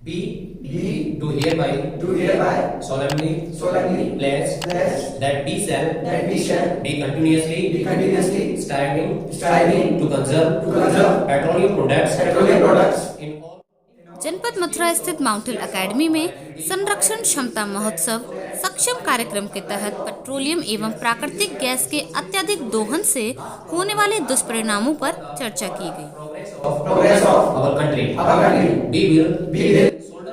Do hereby solemnly pledge that we shall be continuously striving to conserve petroleum products in all. जनपद मथुरा स्थित mountain academy में संरक्षण क्षमता महोत्सव सक्षम कार्यक्रम के तहत पेट्रोलियम एवं प्राकृतिक गैस के अत्यधिक दोहन से होने वाले दुष्परिणामों पर चर्चा की गई। Progress of our country. We will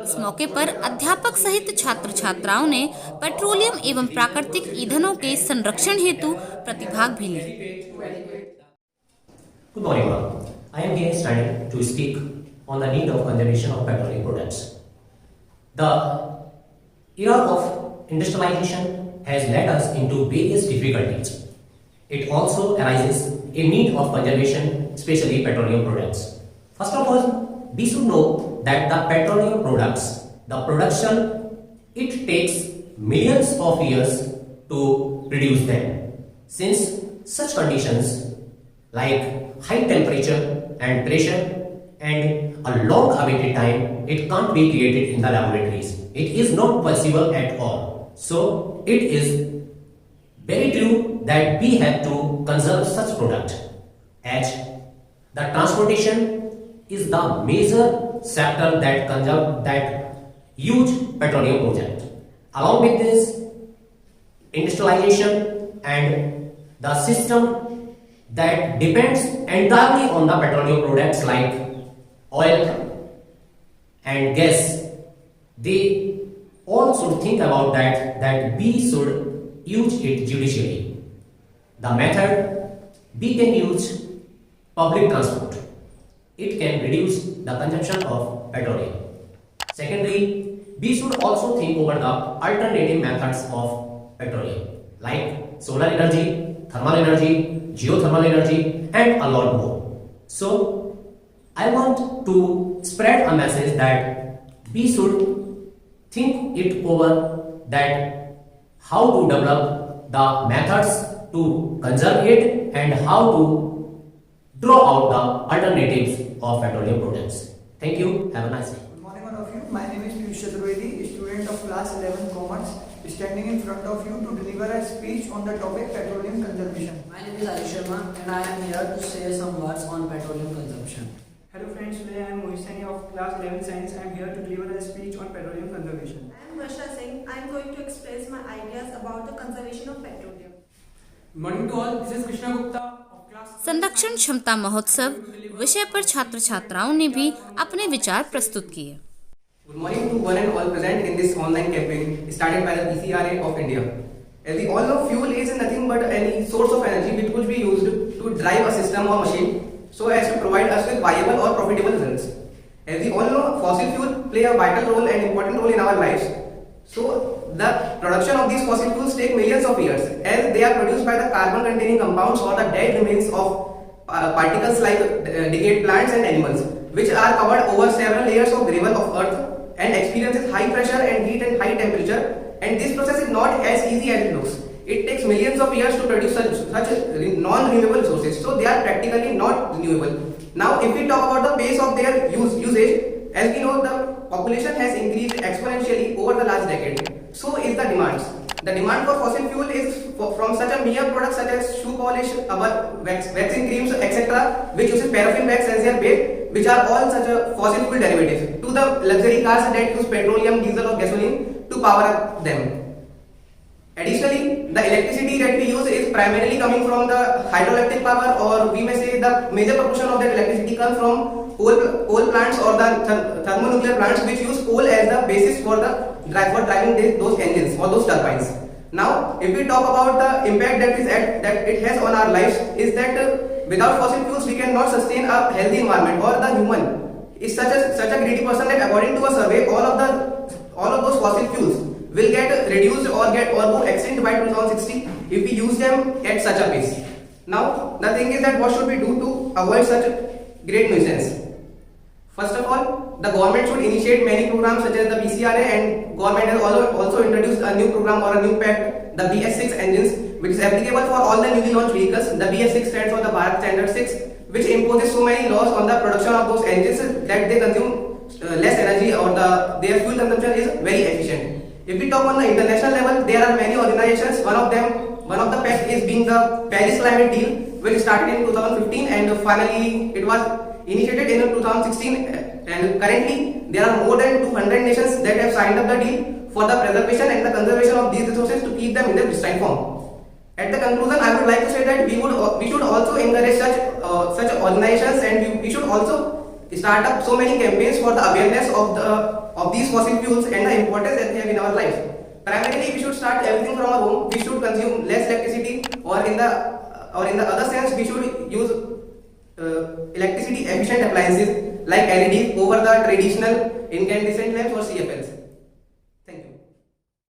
इस मौके पर अध्यापक सहित छात्र छात्राओं ने पेट्रोलियम एवं प्राकृतिक ईंधनों के संरक्षण हेतु प्रतिभाग भी लिया। Good morning, all. I am here standing to speak on the need of conservation of petroleum products. The era of industrialization has led us into various difficulties. It also arises a need of conservation, especially petroleum products. First of all, we should know that the petroleum products, the production, it takes millions of years to produce them. Since such conditions like high temperature and pressure and a long awaited time, it can't be created in the laboratories. It is not possible at all. So it is very true that we have to conserve such product, as the transportation is the major sector that conserve that huge petroleum project. Along with this, industrialization and the system that depends entirely on the petroleum products like oil and gas, they all should think about that we should use it judiciously. The method, we can use public transport. It can reduce the consumption of petroleum. Secondly, we should also think over the alternative methods of petroleum like solar energy, thermal energy, geothermal energy, and a lot more. So, I want to spread a message that we should think it over, that how to develop the methods to conserve it and how to draw out the alternatives of petroleum products. Thank you. Have a nice day. Good morning, all of you. My name is Piyush Chaturvedi, student of class 11 Commerce, standing in front of you to deliver a speech on the topic petroleum conservation. My name is Ayush Sharma and I am here to share some words on petroleum consumption. Hello friends, today I am Mohit Saini of class 11 Science. I am here to deliver a speech on petroleum conservation. I am Varsha Singh. I am going to express my ideas about the conservation of petroleum. Good morning to all. This is Krishna Gupta of class. संरक्षण क्षमता महोत्सव विषय पर छात्र छात्राओं ने भी अपने विचार प्रस्तुत किए। Good morning to one and all present in this online campaign started by the PCRA of India. As we all know, fuel is nothing but any source of energy which could be used to drive a system or machine so as to provide us with viable or profitable results. As we all know, fossil fuel play a vital role and important role in our lives. So the production of these fossil fuels take millions of years, as they are produced by the carbon containing compounds or the dead remains of particles like decayed plants and animals, which are covered over several layers of gravel of earth and experiences high pressure and heat and high temperature, and this process is not as easy as it looks. It takes millions of years to produce such non-renewable sources, so they are practically not renewable. Now if we talk about the pace of their usage, as we know, the population has increased exponentially over the last decade. So is the demands. The demand for fossil fuel is from such a mere products such as shoe polish, waxing creams, etc., which uses paraffin wax as their base, which are all such a fossil fuel derivatives, to the luxury cars that use petroleum, diesel or gasoline to power up them. Additionally, the electricity that we use is primarily coming from the hydroelectric power, or we may say the major proportion of that electricity comes from coal plants or the thermonuclear plants, which use coal as the basis for driving those engines or those turbines. Now, if we talk about the impact that it has on our lives, is that without fossil fuels we cannot sustain a healthy environment, or the human is such a greedy person that according to a survey, all of those fossil fuels will get reduced or go extinct by 2060 if we use them at such a pace. Now, the thing is that what should we do to avoid such great nuisance? First of all, the government should initiate many programs such as the PCRA, and government has also introduced a new program or a new pact, the BS6 engines, which is applicable for all the newly launched vehicles. The BS6 stands for the Bharat Standard 6, which imposes so many laws on the production of those engines that they consume less energy, or their fuel consumption is very efficient. If we talk on the international level, there are many organizations. One of the pact is being the Paris Climate Deal, which started in 2015 and finally it was initiated in 2016. And currently, there are more than 200 nations that have signed up the deal for the preservation and the conservation of these resources to keep them in their pristine form. At the conclusion, I would like to say that we should also encourage such organizations, and we should also start up so many campaigns for the awareness of these fossil fuels and the importance that they have in our lives. Primarily, we should start everything from our home. We should consume less electricity, or in the other sense, we should use electricity efficient appliances like LEDs over the traditional incandescent lamps or CFLs.